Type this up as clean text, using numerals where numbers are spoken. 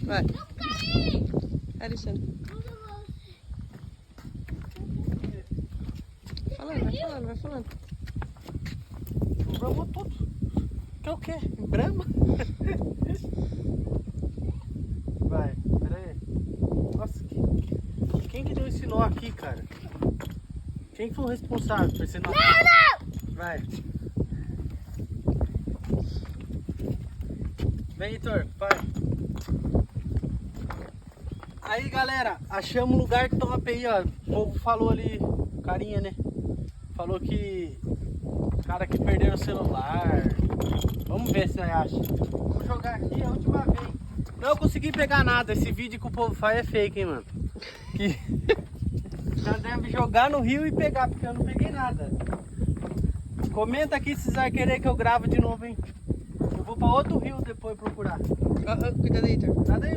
Vai. Alexandre. Vai falando. Bramou tudo. Quer o quê? Brama? Vai, pera aí. Nossa, quem que deu esse nó aqui, cara? Quem que foi o responsável por esse nó? Não! Vai. Vem, Heitor, vai. Aí, galera, achamos um lugar top aí, ó. O povo falou ali, carinha, né? Falou que cara que perderam o celular. Vamos ver se nós achamos. Vou jogar aqui a última vez. Não consegui pegar nada. Esse vídeo que o povo faz é fake, hein, mano. Que já deve jogar no rio e pegar, porque eu não peguei nada. Comenta aqui se vocês vão querer que eu grave de novo, hein. Eu vou pra outro rio depois procurar. Cuidado aí, Heitor. Cuidado aí.